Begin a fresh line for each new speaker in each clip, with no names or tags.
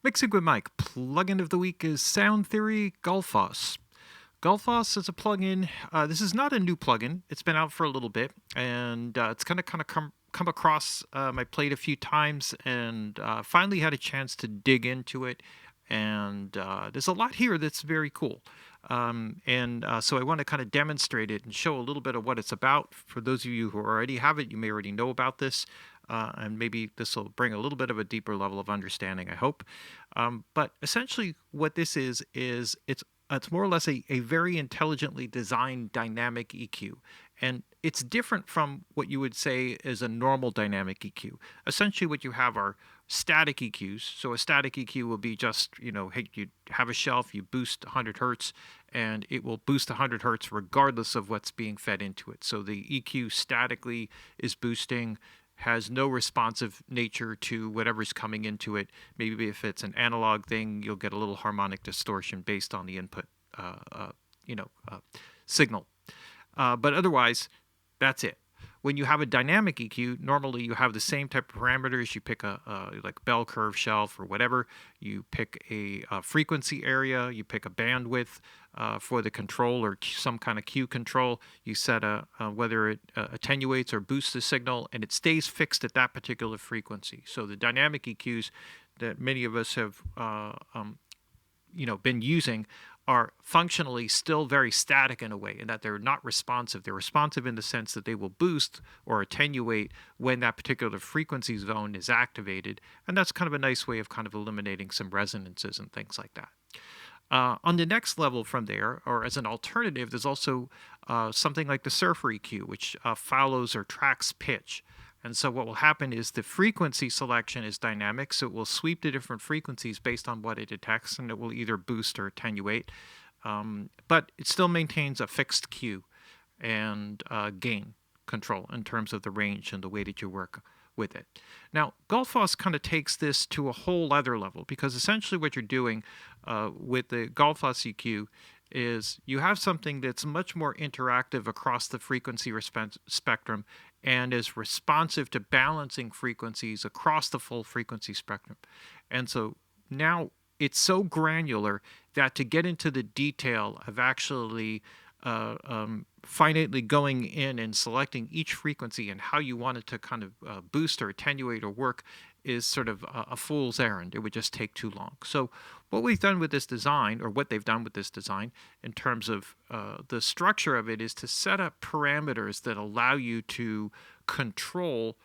Mixing with Mike. Plugin of the week is Sound Theory Gullfoss. Gullfoss is a plugin. This is not a new plugin. It's been out for a little bit, and it's kind of come across my plate a few times, and finally had a chance to dig into it. And there's a lot here that's very cool. So I want to kind of demonstrate it and show a little bit of what it's about. For those of you who already have it, you may already know about this. And maybe this will bring a little bit of a deeper level of understanding, I hope. But essentially what this is it's more or less a very intelligently designed dynamic EQ. And it's different from what you would say is a normal dynamic EQ. Essentially what you have are static EQs. So a static EQ will be just, hey, you have a shelf, you boost 100 hertz, and it will boost 100 hertz regardless of what's being fed into it. So the EQ statically is boosting, has no responsive nature to whatever's coming into it. Maybe if it's an analog thing, you'll get a little harmonic distortion based on the input, signal. But otherwise, that's it. When you have a dynamic EQ, normally you have the same type of parameters. You pick a like bell curve shelf or whatever. You pick a frequency area. You pick a bandwidth for the control or some kind of Q control. You set whether it attenuates or boosts the signal, and it stays fixed at that particular frequency. So the dynamic EQs that many of us have been using are functionally still very static in a way, in that they're not responsive. They're responsive in the sense that they will boost or attenuate when that particular frequency zone is activated, and that's kind of a nice way of kind of eliminating some resonances and things like that. On the next level from there, or as an alternative, there's also something like the surfer EQ, which follows or tracks pitch. And so what will happen is the frequency selection is dynamic, so it will sweep the different frequencies based on what it detects, and it will either boost or attenuate. But it still maintains a fixed Q and gain control in terms of the range and the way that you work with it. Now, Gullfoss kind of takes this to a whole other level, because essentially what you're doing with the Gullfoss EQ is you have something that's much more interactive across the frequency spectrum and is responsive to balancing frequencies across the full frequency spectrum. And so now it's so granular that to get into the detail of actually finitely going in and selecting each frequency and how you want it to kind of boost or attenuate or work is sort of a fool's errand. It would just take too long. So what we've done with this design, or what they've done with this design in terms of the structure of it, is to set up parameters that allow you to control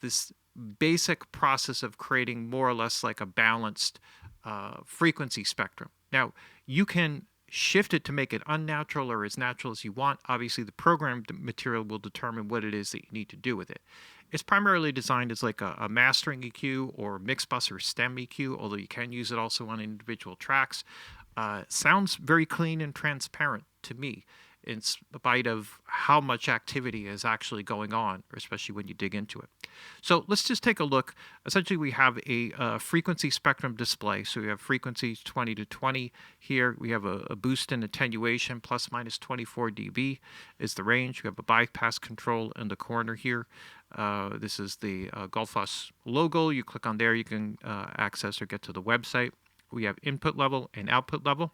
this basic process of creating more or less like a balanced frequency spectrum. Now, you can shift it to make it unnatural or as natural as you want. Obviously, the program material will determine what it is that you need to do with it. It's primarily designed as like a mastering EQ or mix bus or stem EQ, although you can use it also on individual tracks. Sounds very clean and transparent to me, in spite of how much activity is actually going on, especially when you dig into it. So let's just take a look. Essentially, we have a frequency spectrum display. So we have frequencies 20 to 20 here. We have a boost and attenuation, plus minus 24 dB is the range. We have a bypass control in the corner here. This is the Gullfoss logo. You click on there, you can access or get to the website. We have input level and output level.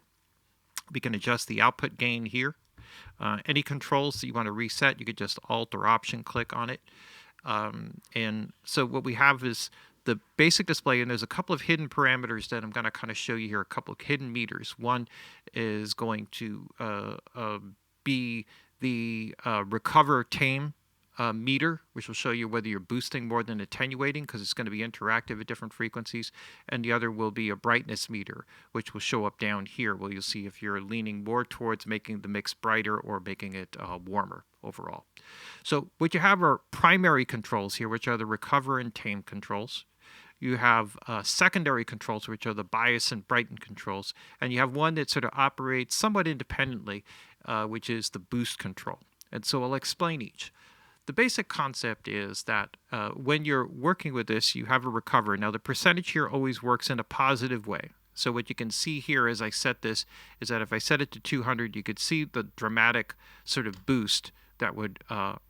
We can adjust the output gain here. Any controls that you want to reset, you could just Alt or Option click on it. And so what we have is the basic display, and there's a couple of hidden parameters that I'm going to kind of show you here, a couple of hidden meters. One is going to be the recover tame meter, which will show you whether you're boosting more than attenuating, because it's going to be interactive at different frequencies. And the other will be a brightness meter, which will show up down here, where you'll see if you're leaning more towards making the mix brighter or making it warmer overall. So what you have are primary controls here, which are the recover and tame controls. You have secondary controls, which are the bias and brighten controls. And you have one that sort of operates somewhat independently, which is the boost control. And so I'll explain each. The basic concept is that when you're working with this, you have a recover. Now, the percentage here always works in a positive way. So what you can see here as I set this is that if I set it to 200, you could see the dramatic sort of boost that would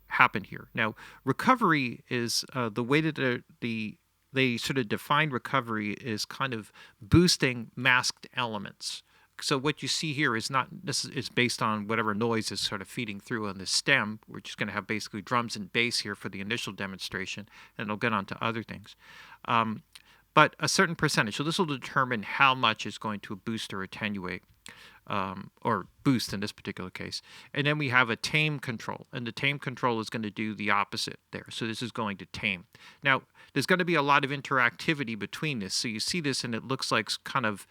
happen here. Now, recovery is the way that the they sort of define recovery as kind of boosting masked elements. So what you see here is not, this is based on whatever noise is sort of feeding through on the stem. We're just going to have basically drums and bass here for the initial demonstration, and it'll get on to other things. But a certain percentage. So this will determine how much is going to boost or attenuate, or boost in this particular case. And then we have a tame control, and the tame control is going to do the opposite there. So this is going to tame. Now, there's going to be a lot of interactivity between this. So you see this, and it looks like kind of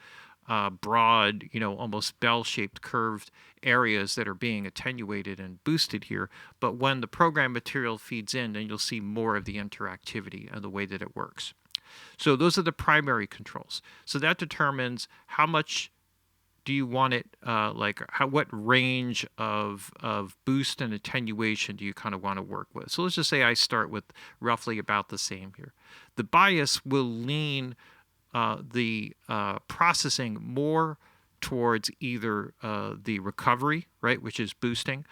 broad, almost bell-shaped curved areas that are being attenuated and boosted here. But when the program material feeds in, then you'll see more of the interactivity and the way that it works. So those are the primary controls. So that determines how much do you want it, what range of boost and attenuation do you kind of want to work with. So let's just say I start with roughly about the same here. The bias will lean the processing more towards either the recovery, right, which is boosting,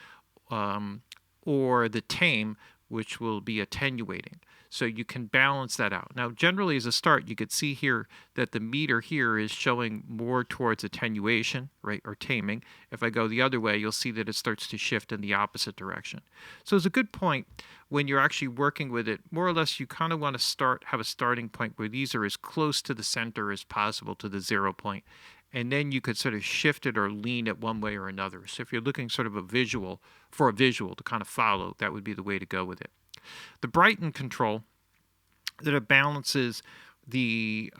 or the tame, which will be attenuating. So you can balance that out. Now, generally as a start, you could see here that the meter here is showing more towards attenuation, right, or taming. If I go the other way, you'll see that it starts to shift in the opposite direction. So it's a good point when you're actually working with it. More or less, you kind of want to have a starting point where these are as close to the center as possible, to the 0 point. And then you could sort of shift it or lean it one way or another. So if you're looking sort of for a visual to kind of follow, that would be the way to go with it. The brighten control that it balances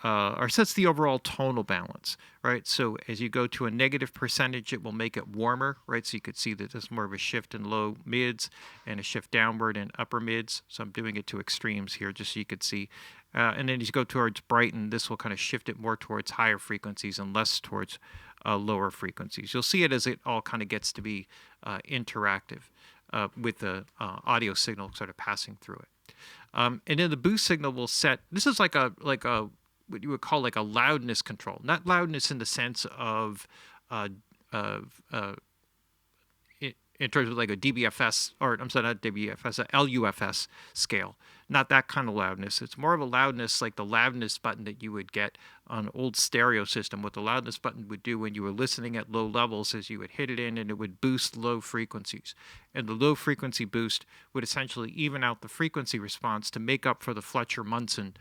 or sets the overall tonal balance, right? So as you go to a negative percentage, it will make it warmer, right? So you could see that there's more of a shift in low mids and a shift downward in upper mids. So I'm doing it to extremes here just so you could see. And then as you go towards brighten, this will kind of shift it more towards higher frequencies and less towards lower frequencies. You'll see it as it all kind of gets to be interactive with the audio signal sort of passing through it. And then the boost signal will set. This is like a what you would call like a loudness control. Not loudness in the sense of in terms of like a DBFS, or I'm sorry, not DBFS, a LUFS scale. Not that kind of loudness. It's more of a loudness like the loudness button that you would get on an old stereo system. What the loudness button would do when you were listening at low levels is you would hit it in and it would boost low frequencies. And the low frequency boost would essentially even out the frequency response to make up for the Fletcher-Munson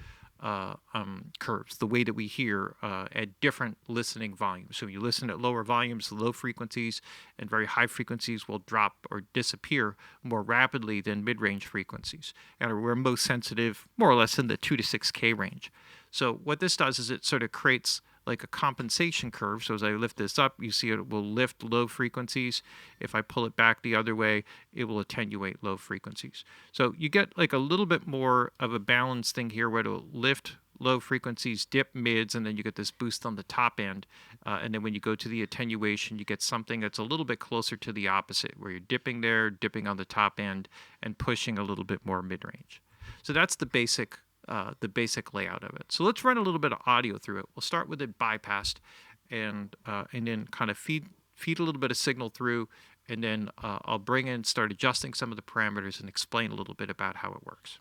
curves, the way that we hear at different listening volumes. So you listen at lower volumes, the low frequencies and very high frequencies will drop or disappear more rapidly than mid-range frequencies. And we're most sensitive more or less in the 2 to 6K range. So what this does is it sort of creates like a compensation curve. So as I lift this up, you see it will lift low frequencies. If I pull it back the other way, it will attenuate low frequencies. So you get like a little bit more of a balanced thing here where it'll lift low frequencies, dip mids, and then you get this boost on the top end. And then when you go to the attenuation, you get something that's a little bit closer to the opposite, where you're dipping there, dipping on the top end, and pushing a little bit more mid-range. So that's the basic layout of it. So let's run a little bit of audio through it. We'll start with it bypassed, and then kind of feed a little bit of signal through, and then I'll start adjusting some of the parameters and explain a little bit about how it works.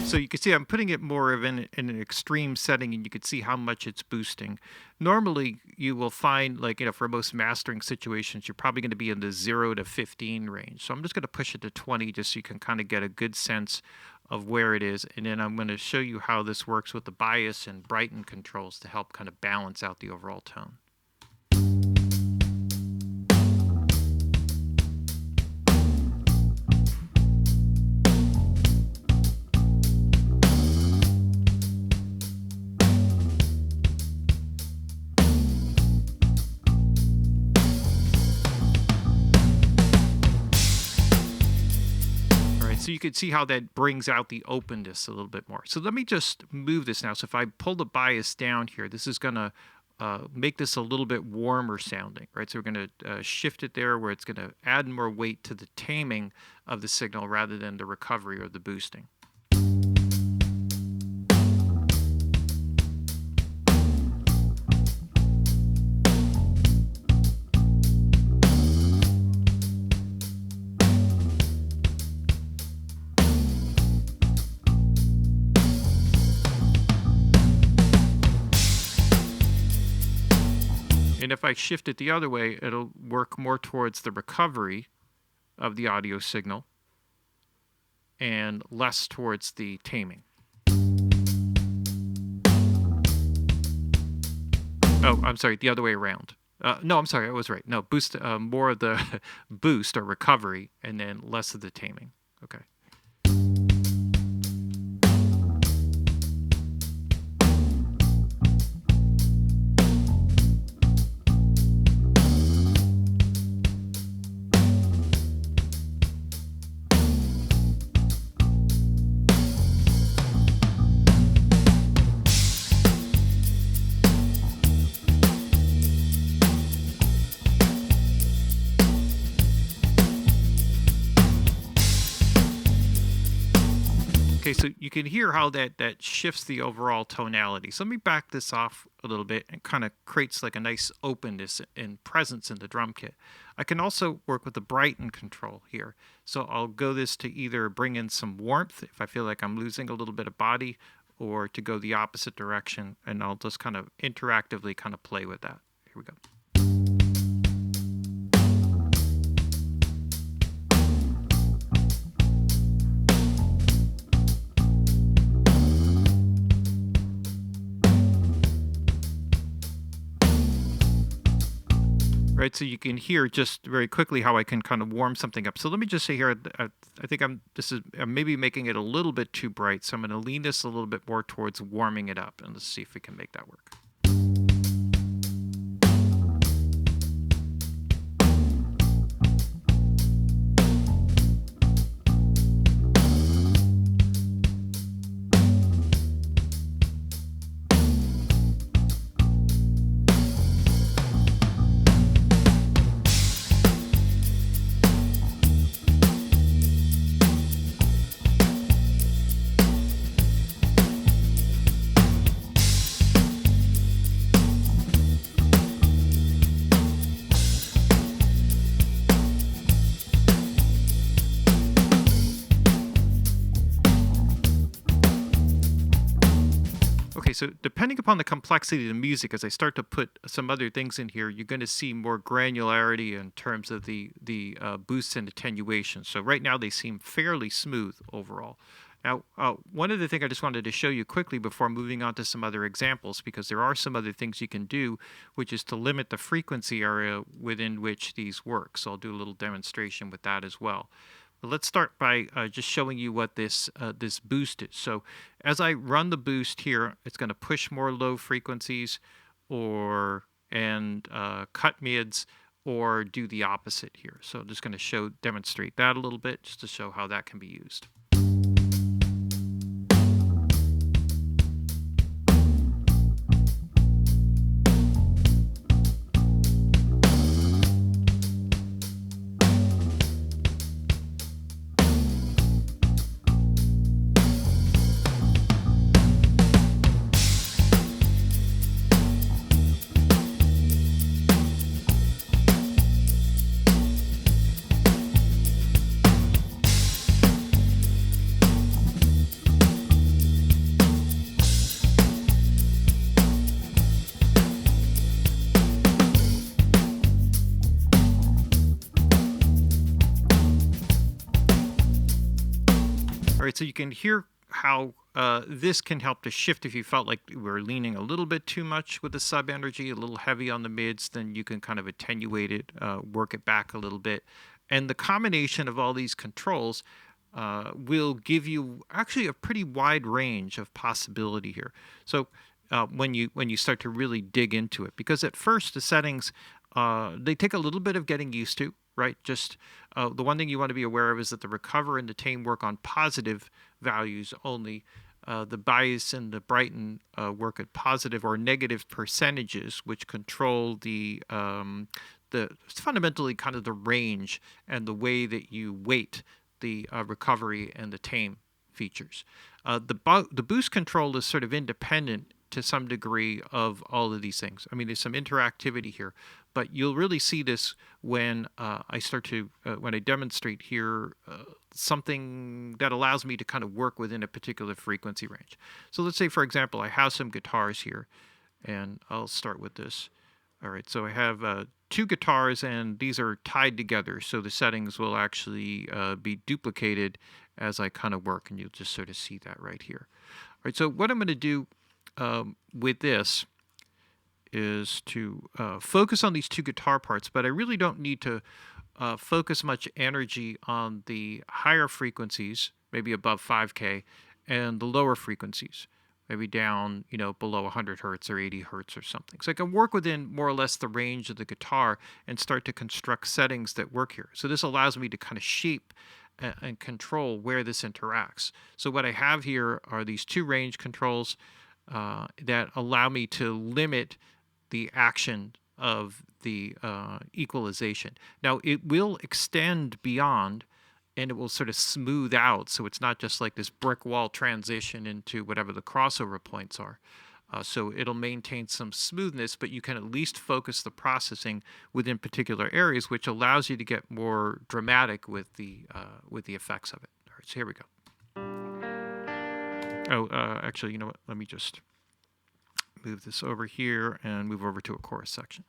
So you can see I'm putting it more of in an extreme setting, and you can see how much it's boosting. Normally, you will find, like, for most mastering situations, you're probably going to be in the 0 to 15 range. So I'm just going to push it to 20 just so you can kind of get a good sense of where it is. And then I'm going to show you how this works with the bias and brighten controls to help kind of balance out the overall tone. So you can see how that brings out the openness a little bit more. So let me just move this now. So if I pull the bias down here, this is going to make this a little bit warmer sounding, right? So we're going to shift it there where it's going to add more weight to the taming of the signal rather than the recovery or the boosting. And if I shift it the other way, it'll work more towards the recovery of the audio signal and less towards the taming. Oh, I'm sorry, the other way around. No, I'm sorry, I was right. No, boost, more of the boost or recovery and then less of the taming. Okay. Okay, so you can hear how that shifts the overall tonality. So let me back this off a little bit and kind of creates like a nice openness and presence in the drum kit. I can also work with the brighten control here. So I'll go this to either bring in some warmth if I feel like I'm losing a little bit of body, or to go the opposite direction, and I'll just kind of interactively kind of play with that. Here we go. Right, so you can hear just very quickly how I can kind of warm something up. So let me just say here, I think I'm maybe making it a little bit too bright, so I'm going to lean this a little bit more towards warming it up, and let's see if we can make that work. Okay, so depending upon the complexity of the music, as I start to put some other things in here, you're going to see more granularity in terms of the boosts and attenuation. So right now they seem fairly smooth overall. Now, one other thing I just wanted to show you quickly before moving on to some other examples, because there are some other things you can do, which is to limit the frequency area within which these work. So I'll do a little demonstration with that as well. Let's start by just showing you what this boost is. So as I run the boost here, it's going to push more low frequencies and cut mids, or do the opposite here. So I'm just going to demonstrate that a little bit just to show how that can be used. All right, so you can hear how this can help to shift if you felt like we're leaning a little bit too much with the sub energy, a little heavy on the mids, then you can kind of attenuate it, work it back a little bit. And the combination of all these controls will give you actually a pretty wide range of possibility here. So when you start to really dig into it, because at first the settings, they take a little bit of getting used to, right? Just the one thing you want to be aware of is that the recover and the tame work on positive values only. The bias and the brighten work at positive or negative percentages, which control it's fundamentally kind of the range and the way that you weight the recovery and the tame features. The boost control is sort of independent to some degree of all of these things. I mean, there's some interactivity here, but you'll really see this when when I demonstrate here something that allows me to kind of work within a particular frequency range. So let's say, for example, I have some guitars here, and I'll start with this. All right, so I have 2 guitars, and these are tied together, so the settings will actually be duplicated as I kind of work, and you'll just sort of see that right here. All right, so what I'm going to do with this is to focus on these 2 guitar parts, but I really don't need to focus much energy on the higher frequencies, maybe above 5K, and the lower frequencies, maybe down, below 100 hertz or 80 hertz or something. So I can work within more or less the range of the guitar and start to construct settings that work here. So this allows me to kind of shape and control where this interacts. So what I have here are these 2 range controls that allow me to limit the action of the equalization. Now, it will extend beyond, and it will sort of smooth out, so it's not just like this brick wall transition into whatever the crossover points are. So it'll maintain some smoothness, but you can at least focus the processing within particular areas, which allows you to get more dramatic with the effects of it. All right, so here we go. Oh, actually, you know what? Let me just move this over here and move over to a chorus section.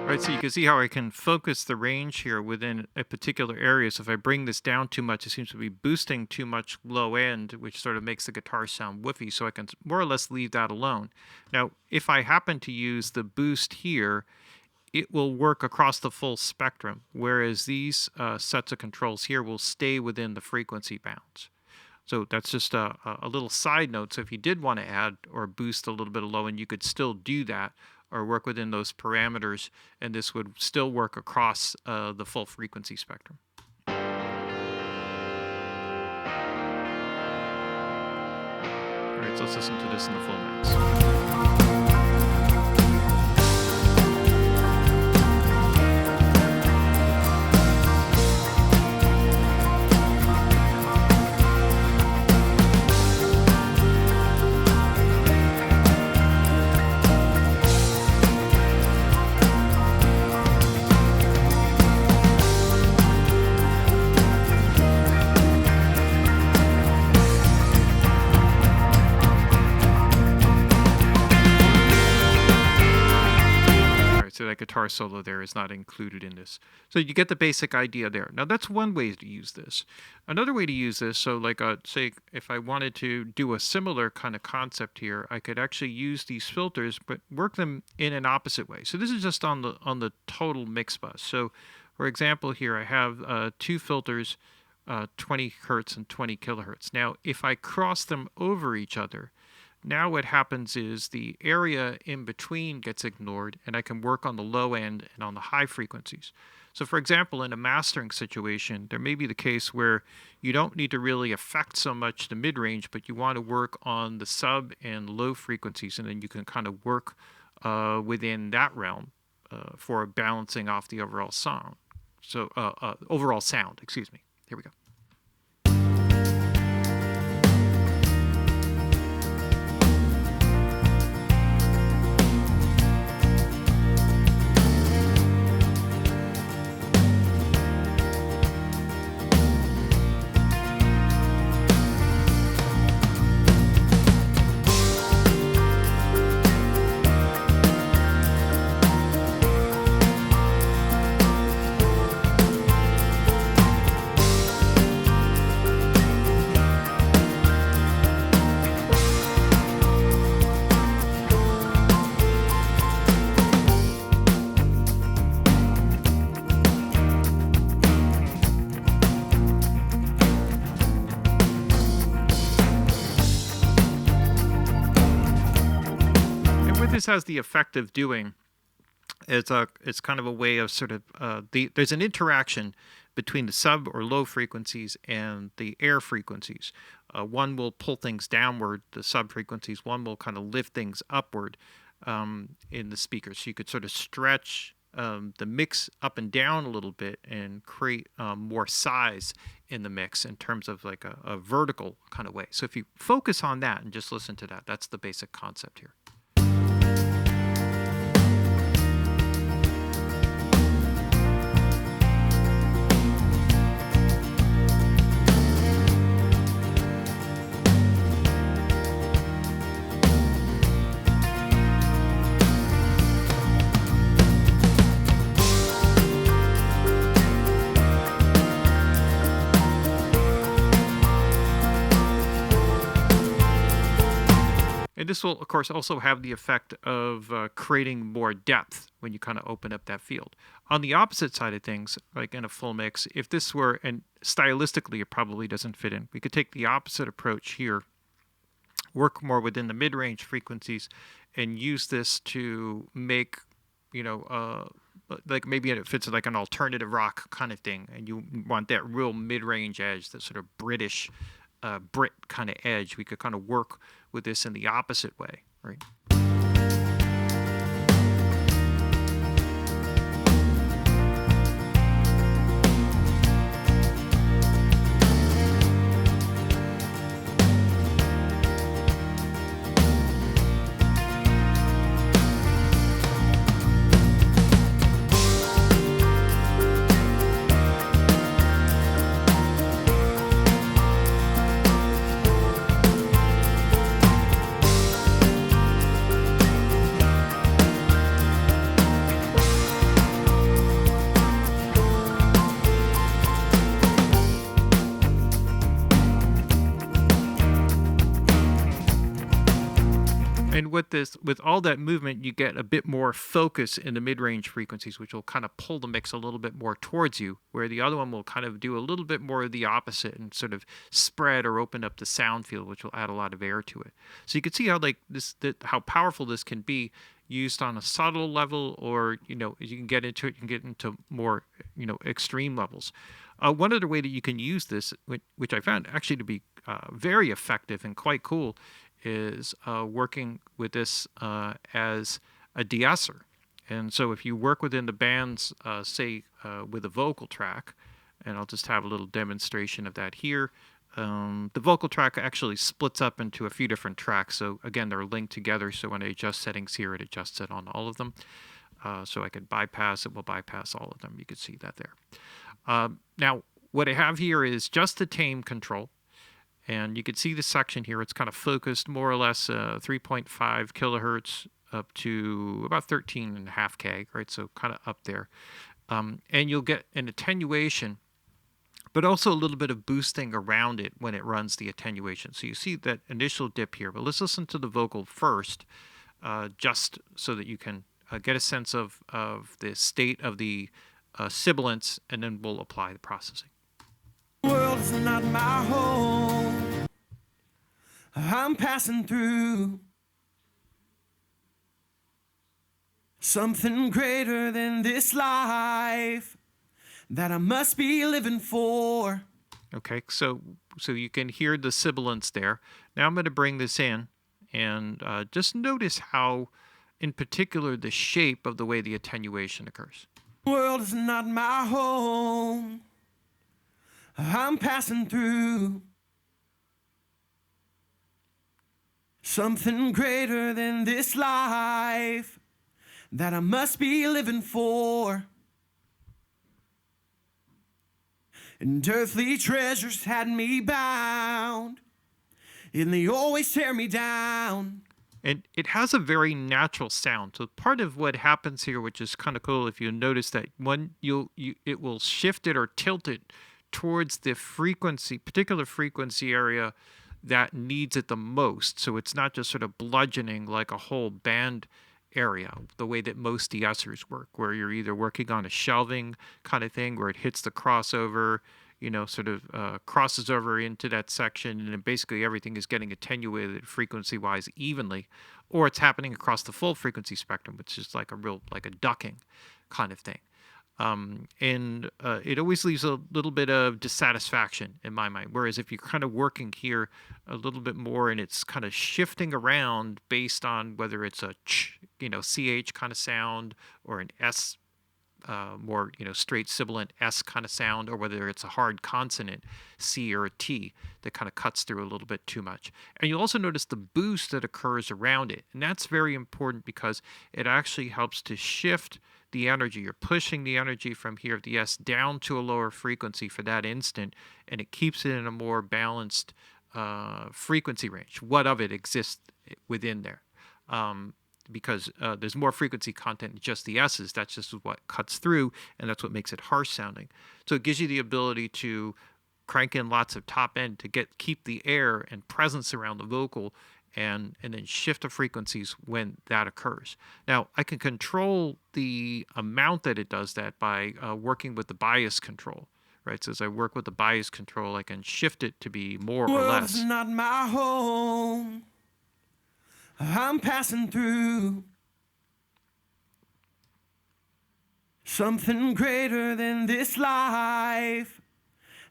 Right, so you can see how I can focus the range here within a particular area. So if I bring this down too much, it seems to be boosting too much low end, which sort of makes the guitar sound woofy. So I can more or less leave that alone. Now, if I happen to use the boost here, it will work across the full spectrum, whereas these sets of controls here will stay within the frequency bounds. So that's just a little side note. So if you did want to add or boost a little bit of low end, you could still do that, or work within those parameters, and this would still work across the full frequency spectrum. All right, so let's listen to this in the full mix. So that guitar solo there is not included in this. So you get the basic idea there. Now that's one way to use this. Another way to use this, so like say if I wanted to do a similar kind of concept here, I could actually use these filters but work them in an opposite way. So this is just on the total mix bus. So for example here I have 2 filters, 20 hertz and 20 kilohertz. Now if I cross them over each other, now what happens is the area in between gets ignored, and I can work on the low end and on the high frequencies. So for example, in a mastering situation, there may be the case where you don't need to really affect so much the mid-range, but you want to work on the sub and low frequencies, and then you can kind of work within that realm for balancing off the overall sound. So overall sound, excuse me. Here we go. this has the effect of doing is it's kind of a way of sort of there's an interaction between the sub or low frequencies and the air frequencies. One will pull things downward, the sub frequencies. One will kind of lift things upward in the speaker. So you could sort of stretch the mix up and down a little bit and create more size in the mix in terms of like a vertical kind of way. So if you focus on that and just listen to that, that's the basic concept here. And this will, of course, also have the effect of creating more depth when you kind of open up that field. On the opposite side of things, like in a full mix, if this were, and stylistically it probably doesn't fit in, we could take the opposite approach here, work more within the mid-range frequencies, and use this to make, like maybe it fits like an alternative rock kind of thing, and you want that real mid-range edge, that sort of British Brit kind of edge. We could kind of work with this in the opposite way, right? And with all that movement, you get a bit more focus in the mid-range frequencies, which will kind of pull the mix a little bit more towards you, where the other one will kind of do a little bit more of the opposite and sort of spread or open up the sound field, which will add a lot of air to it. So you can see how how powerful this can be used on a subtle level, or as you can get into it, you can get into more extreme levels. One other way that you can use this, which I found actually to be very effective and quite cool, is working with this as a de-esser. And so if you work within the bands, say with a vocal track, and I'll just have a little demonstration of that here. The vocal track actually splits up into a few different tracks. So again, they're linked together. So when I adjust settings here, it adjusts it on all of them. So I could bypass it, will bypass all of them. You can see that there. Now, what I have here is just the Tame Control. And you can see the section here. It's kind of focused more or less 3.5 kilohertz up to about 13.5 K, right? So kind of up there. And you'll get an attenuation, but also a little bit of boosting around it when it runs the attenuation. So you see that initial dip here. But let's listen to the vocal first, just so that you can get a sense of the state of the sibilance, and then we'll apply the processing.
The world is not my home. I'm passing through something greater than this life that I must be living for.
Okay, so you can hear the sibilance there. Now I'm going to bring this in, and just notice how, in particular, the shape of the way the attenuation occurs.
The world is not my home. I'm passing through something greater than this life that I must be living for. And earthly treasures had me bound, and they always tear me down.
And it has a very natural sound. So part of what happens here, which is kind of cool, if you notice that when it will shift it or tilt it towards the particular frequency area that needs it the most. So it's not just sort of bludgeoning like a whole band area, the way that most de-essers work, where you're either working on a shelving kind of thing where it hits the crossover, sort of crosses over into that section, and then basically everything is getting attenuated frequency-wise evenly, or it's happening across the full frequency spectrum, which is like a ducking kind of thing. And it always leaves a little bit of dissatisfaction in my mind. Whereas if you're kind of working here a little bit more and it's kind of shifting around based on whether it's a ch, CH kind of sound, or an S, more, straight sibilant S kind of sound, or whether it's a hard consonant C or a T that kind of cuts through a little bit too much. And you'll also notice the boost that occurs around it. And that's very important because it actually helps to shift the energy. You're pushing the energy from here of the S down to a lower frequency for that instant, and it keeps it in a more balanced frequency range. What of it exists within there? Because there's more frequency content than just the S's. That's just what cuts through, and that's what makes it harsh sounding. So it gives you the ability to crank in lots of top end to keep the air and presence around the vocal, and then shift the frequencies when that occurs. Now, I can control the amount that it does that by working with the bias control, right? So as I work with the bias control, I can shift it to be more or less.
World's not my home. I'm passing through something greater than this life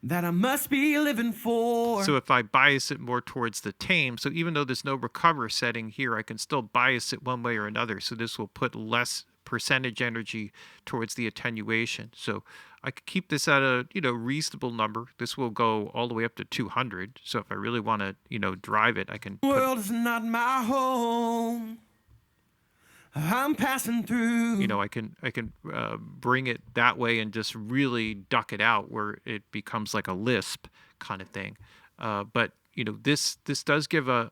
that I must be living for.
So if I bias it more towards the tame, so even though there's no recover setting here, I can still bias it one way or another. So this will put less percentage energy towards the attenuation. So I could keep this at a reasonable number. This will go all the way up to 200. So if I really want to drive it, I can.
The world is not my home. I'm passing through.
I can bring it that way and just really duck it out where it becomes like a lisp kind of thing. But this does give a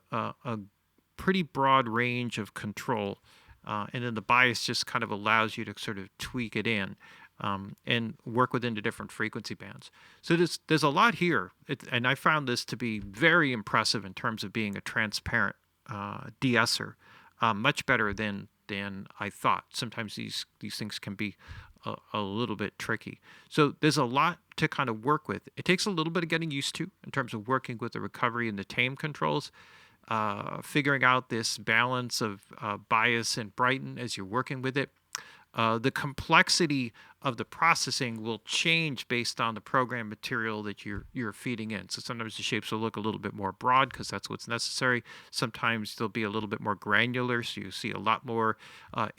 pretty broad range of control, and then the bias just kind of allows you to sort of tweak it in and work within the different frequency bands. So there's a lot here, and I found this to be very impressive in terms of being a transparent de-esser, much better than I thought. Sometimes these things can be a little bit tricky. So there's a lot to kind of work with. It takes a little bit of getting used to in terms of working with the recovery and the tame controls, figuring out this balance of bias and brighten as you're working with it. The complexity of the processing will change based on the program material that you're feeding in. So sometimes the shapes will look a little bit more broad because that's what's necessary. Sometimes they'll be a little bit more granular, so you see a lot more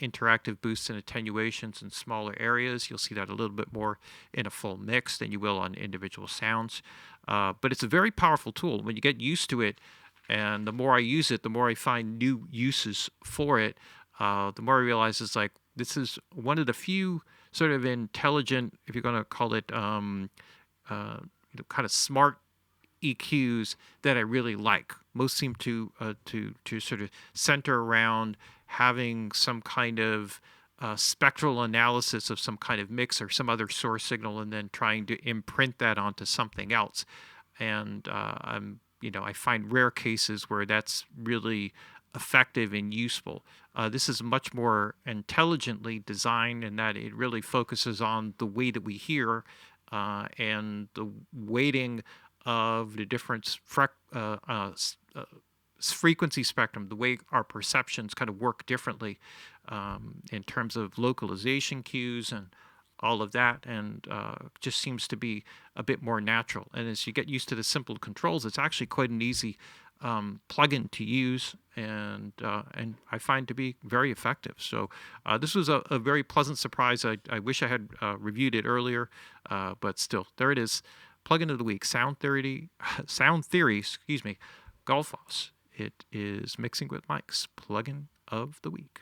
interactive boosts and attenuations in smaller areas. You'll see that a little bit more in a full mix than you will on individual sounds. But it's a very powerful tool. When you get used to it, and the more I use it, the more I find new uses for it, the more I realize it's like, this is one of the few sort of intelligent, if you're going to call it, kind of smart EQs that I really like. Most seem to sort of center around having some kind of spectral analysis of some kind of mix or some other source signal, and then trying to imprint that onto something else. And I find rare cases where that's really effective and useful. This is much more intelligently designed in that it really focuses on the way that we hear and the weighting of the different frequency spectrum, the way our perceptions kind of work differently in terms of localization cues and all of that, and just seems to be a bit more natural. And as you get used to the simple controls, it's actually quite an easy plugin to use, and I find to be very effective. So this was a very pleasant surprise. I wish I had reviewed it earlier, but still, there it is. Plugin of the week, Sound Theory, Gullfoss. It is Mixing with Mike's plugin of the week.